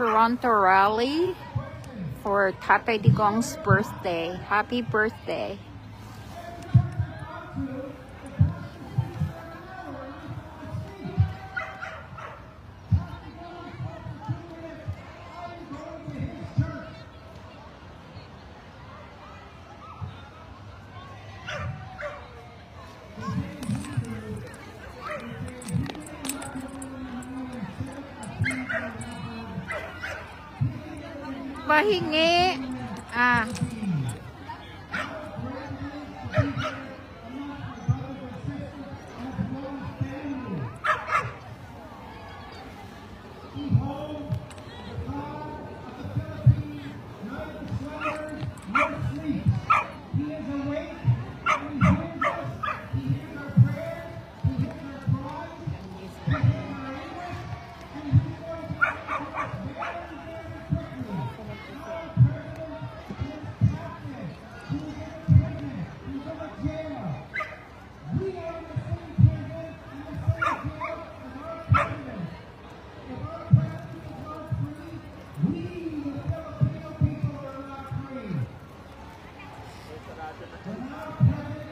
Toronto rally for Tatay Digong's birthday. Happy birthday. Pahingi. Ah.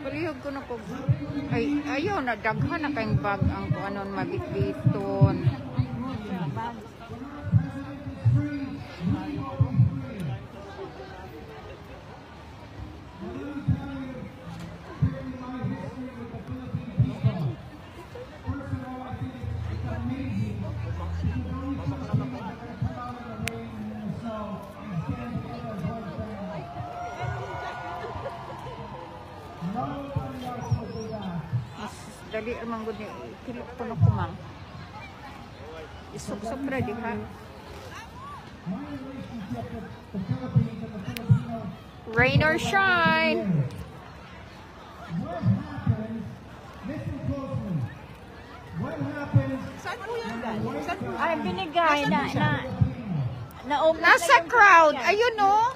Palihog ko na po. Ay, ayaw na. Daghan na kayong bag ang anon mabitbiton. Dali amang gud ni kilip ko na kumang. Isok-sok ra di ha. Rain or shine. Ay binigay na nasa crowd. Ayun no.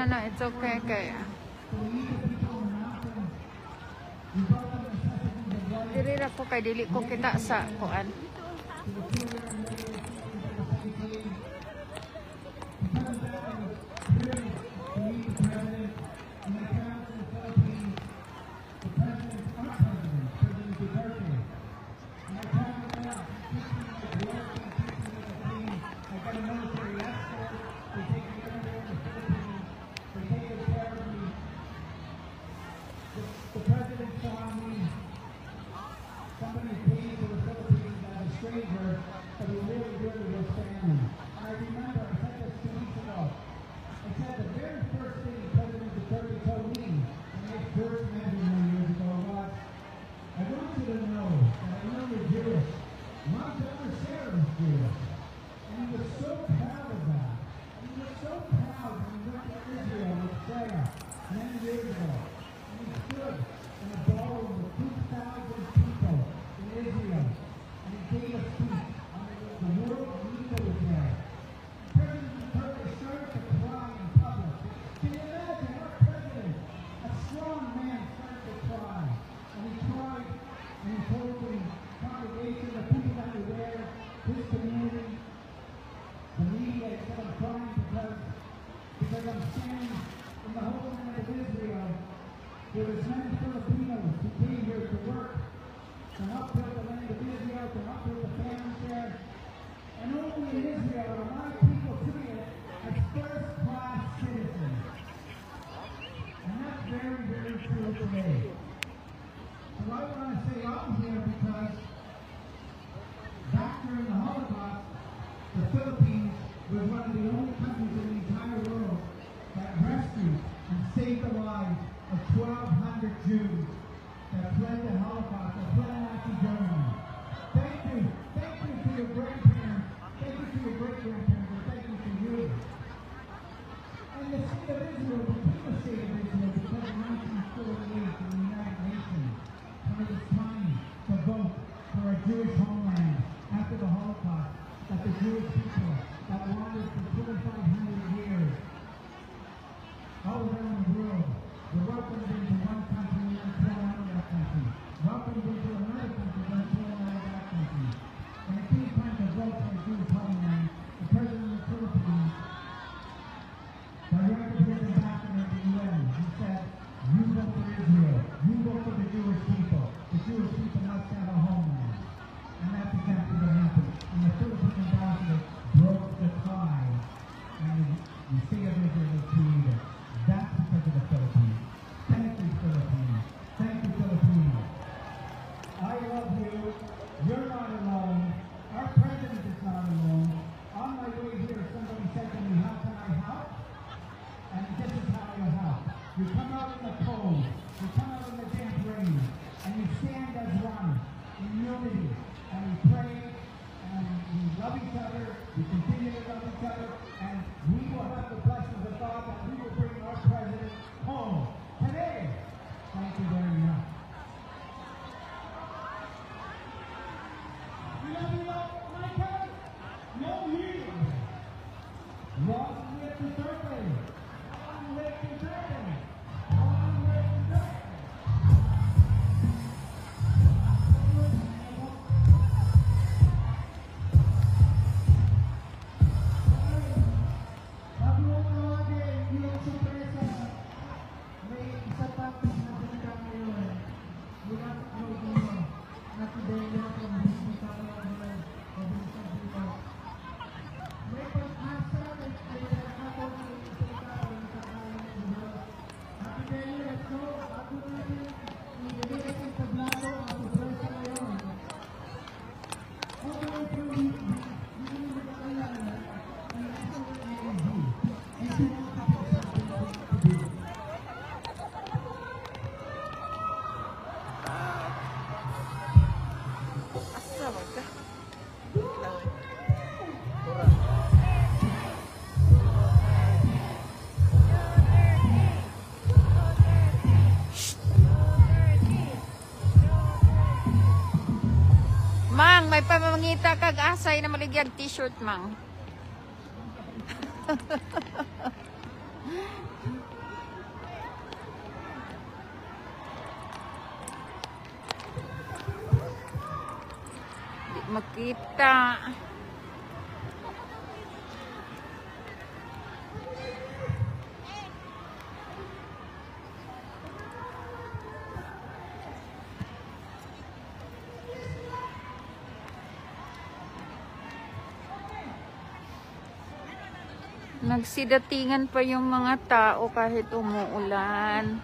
No, it's okay, kaya. Dili ra ko kay dili ko kita sa kuan. with them, up with the fans there. And only in Israel are a lot of people treated as first-class citizens. And that's very, very true today. So I want to say I'm here because back during the Holocaust, the Philippines was one of the only countries in the entire world that rescued and saved the lives of 1,200 Jews that fled the Holocaust, that fled Nazi Germany. Thank you. Thank you to your grandparents. Thank you to your great-grandparents. And thank you to you. And the state of Israel became a state of Israel because in 1948 in the United Nations, when it was time to vote for a Jewish homeland after the Holocaust, that the Jewish people that wandered for 2,500 years all around the world were welcomed into one country and then thrown out of that country. Welcomed into another country and then thrown out of that country. When it came time to vote for a Jewish homeland, the president of the Philippines directed his ambassador to the UN. He said, you vote for Israel. You vote for the Jewish people. The Jewish people must have a homeland. And that's exactly what happened. And the Philippine ambassador broke the tie. And the state of Israel was created. That's because of the Philippines. Thank you, Philippines. Thank you, Filipinos. I love you. You're not alone. Our president is not alone. On my way here, somebody said to me, how can I help? And this is how you help. You come out in the cold. You come out in the damp rain. And you stand as one in unity. And we pray. And we love each other. We continue to love each other. And we will have the blessings of God that we will bring our president home today. Thank you very much. We love you all, Michael. No you. Long live the birthday. Long live the birthday. Long live the birthday. Mang, may pamangita kag asay na maligyan t-shirt, Mang. Di makita. Nagsidatingan pa yung mga tao kahit umuulan.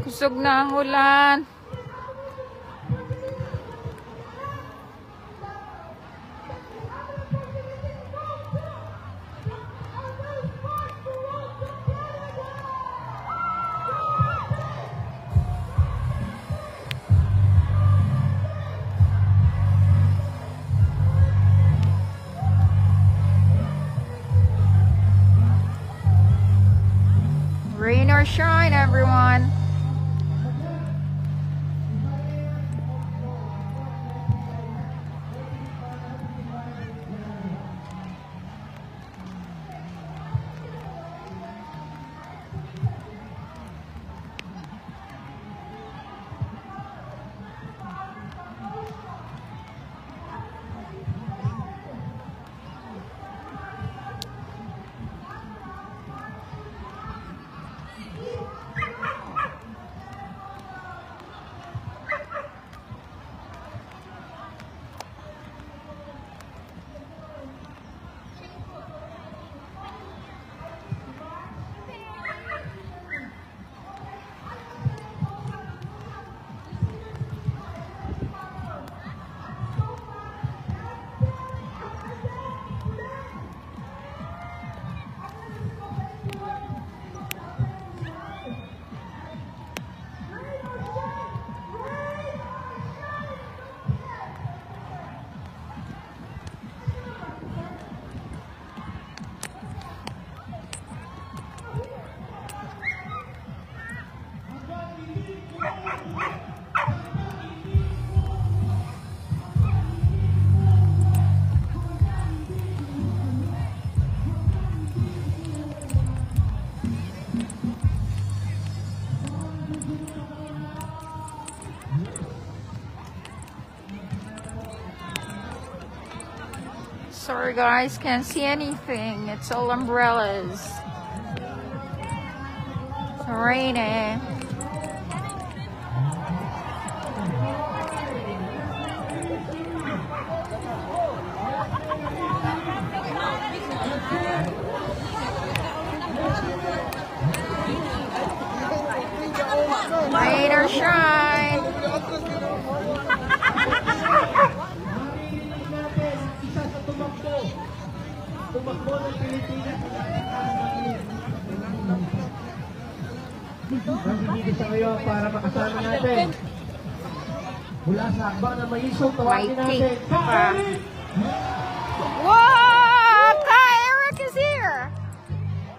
Kusog na ang ulan. Rain or shine, everyone. Sorry guys, can't see anything. It's all umbrellas. It's raining. Rain or shine. Tumakbo ng Pilipinas. Nandito siya ngayon para makasama natin. Mula sa Akbang na Maisong, tawagin natin. Ka-Eric! Whoa! Ka-Eric is here!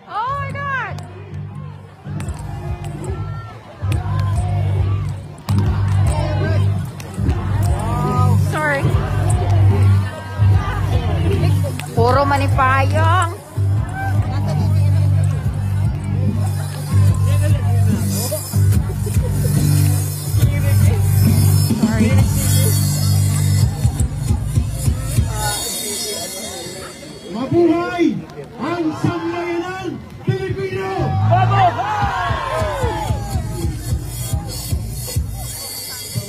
Oh my God! Sorry. Puro manipayong. Sorry. Mabuhay ang sambayanang Pilipino!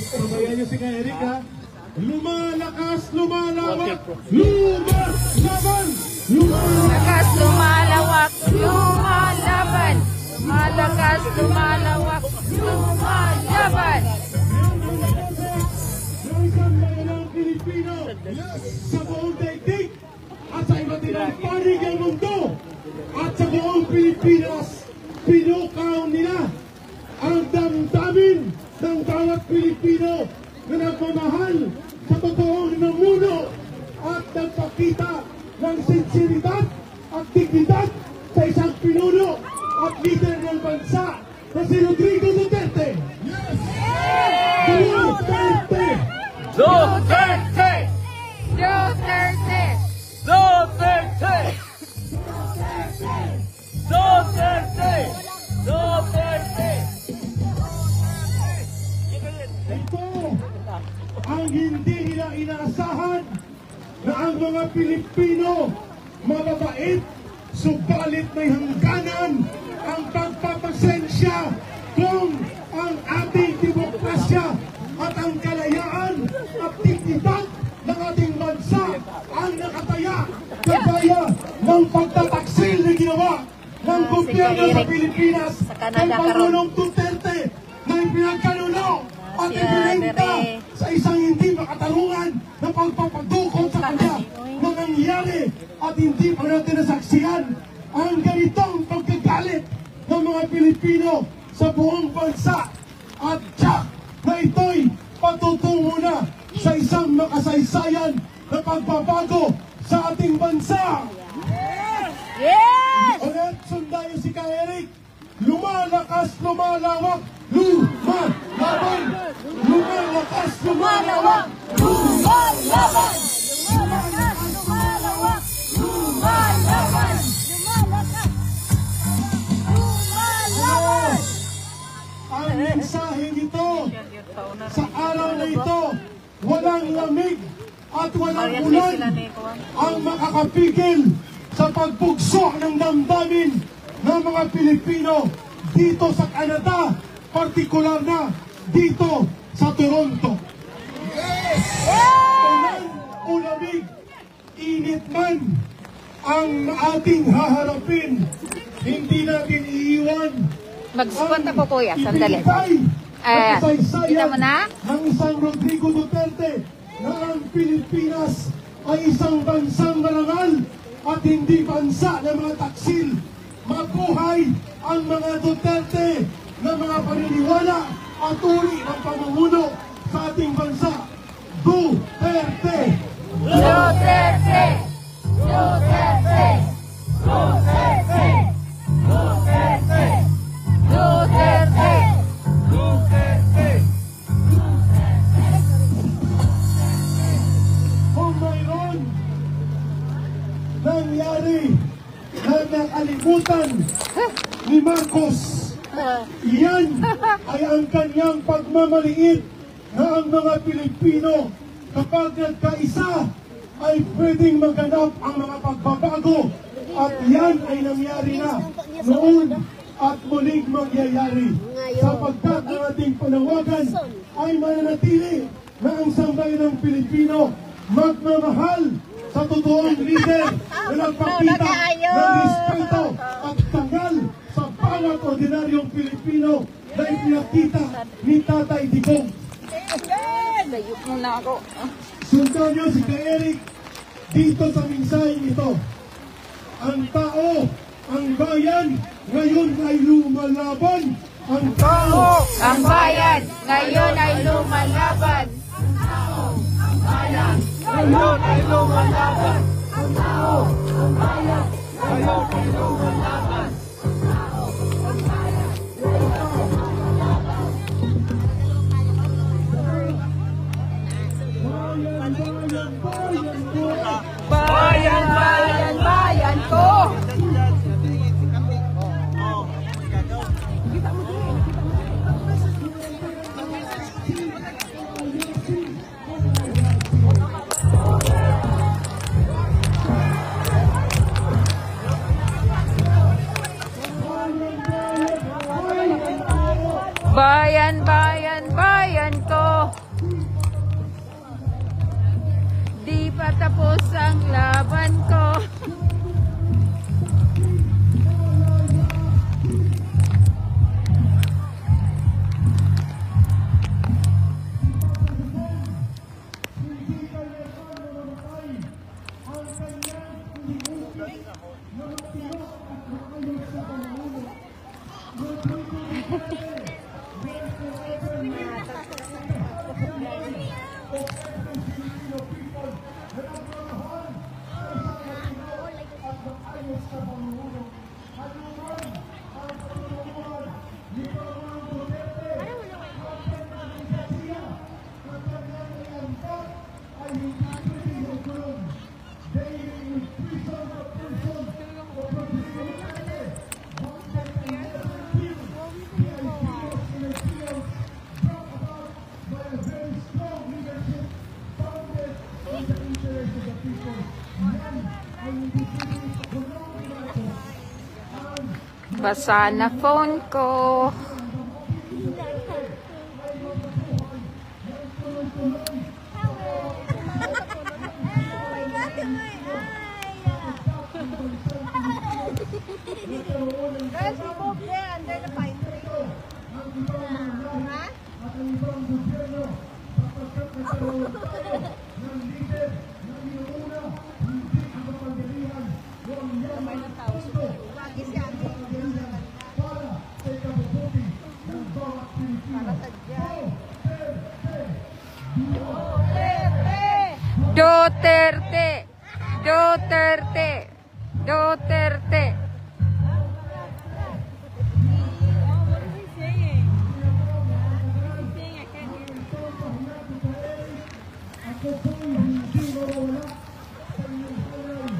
Sabayan niyo si Ka-Eric, ha? Lumalakas, lumalawak, lumalaban, Malakas, lumalawak, lumalaban. Malakas, lumalawak, lumalaban. ng sambayanang Pilipino sa buong daigdig at sa iba't ibang panig ng mundo at sa buong Pilipinas, pinukaw nila ang damdamin ng bawat Pilipino na nagmamahal sa totoong namuno at nagpakita ng sinseridad at dignidad sa isang pinuno at leader ng bansa na si Rodrigo Duterte. Yes! Duterte! Duterte! Duterte! Duterte! Duterte! Duterte! Ito ang hindi nila inaasahan na ang mga Pilipino mababait, subalit may hangganan ang pagpapasensya kung ang ating demokrasya at ang kalayaan at dignidad ng ating bansa ang nakataya kagaya ng pagtataksil na ginawa ng gobyerno sa Pilipinas kay Pangulong Duterte na pinagkanuno at ibinenta sa isang hindi makatarungan na pagpapadukot sa kanya na nangyari at hindi pa natin nasaksiyan ang ganitong pagkagalit ng mga Pilipino sa buong bansa at tiyak na ito'y patutungo na sa isang makasaysayan na pagbabago sa ating bansa. Yes! Ulit, sundayo si Ka Eric. Lumalakas, lumalawak, lumalaban. Lumalakas, lumalawak, Lumalaban! Lumalakas! Lumalawak! Lumalaban! Lumalakas! Lumalaban! ang mensahe nito sa araw na ito. Walang lamig at walang ulan ang makakapigil sa pagpugsok ng damdamin ng mga Pilipino dito sa Canada, partikular na dito sa Toronto. Ulan o lamig, init man ang ating haharapin, hindi natin iiwan Mag-spot ako, kuya. Sandali. Kita mo na? ng isang Rodrigo Duterte na ang Pilipinas ay isang bansang marangal at hindi bansa ng mga taksil. Mabuhay ang mga Duterte na mga paniniwala at uri ng pamumuno sa ating bansa. Duterte! Duterte! Duterte! Duterte! Duterte! Duterte! Kung mayroon nangyari na nakalimutan ni Marcos, iyan ay ang kanyang pagmamaliit na ang mga Pilipino kapag nagkaisa ay pwedeng maganap ang mga pagbabago at yan ay nangyari na noon at muling mangyayari sapagkat ang ating panawagan ay mananatili na ang sambayan ng Pilipino magmamahal sa totoong leader na nagpakita ng respeto at tangal sa bawat ordinaryong Pilipino na ipinakita ni Tatay Digong. Layo muna ako. Sundan niyo si Ka Eric dito sa mensaheng ito. Ang tao, ang bayan, ngayon ay lumalaban. Ang tao, Ang bayan, ngayon ay lumalaban. Ngayon ay lumalaban. Ngayon ay lumalaban. Bayan, bayan, bayan ko. Bayan, bayan, bayan ko. Di pa tapos ang laban ko. Basa na phone ko. Guys, we go there under the pine tree. Duterte! Duterte! Duterte! Ako po'y hindi mawawala sa inyong kulay.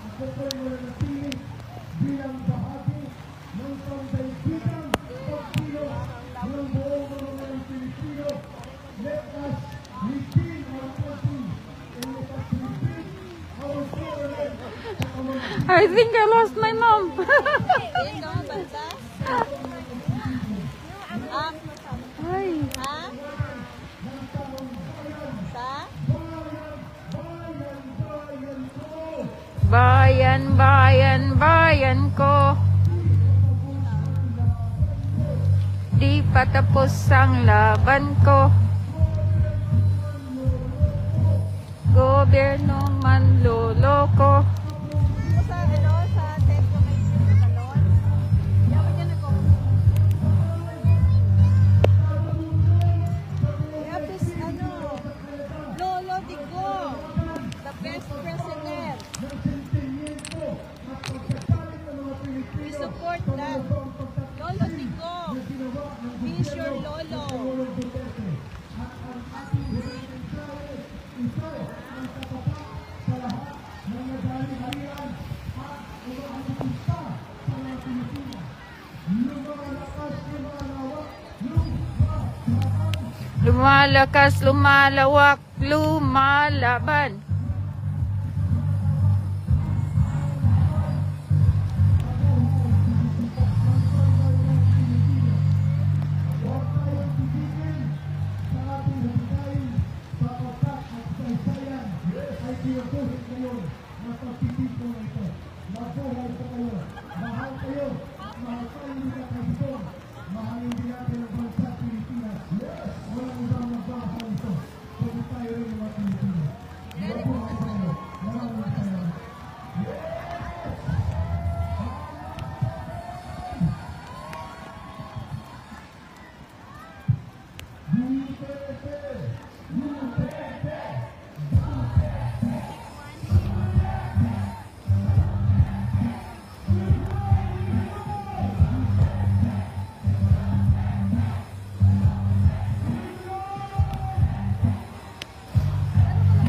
Ako po'y mananatili bilang bahagi ng pambaigbigan pagkilos ng buong mga Pilipino. Let us redeem our country and let us redeem our government. I think I lost my mom. Ay. Bayan, bayan, bayan ko. Di pa tapos ang laban ko. Gobyerno manloloko. Lolo Digo, the best president. We support that. Lolo Digo, he's your lolo. Lumalakas, lumalawak, lumalaban.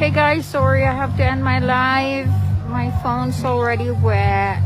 Okay guys, sorry I have to end my live. My phone's already wet.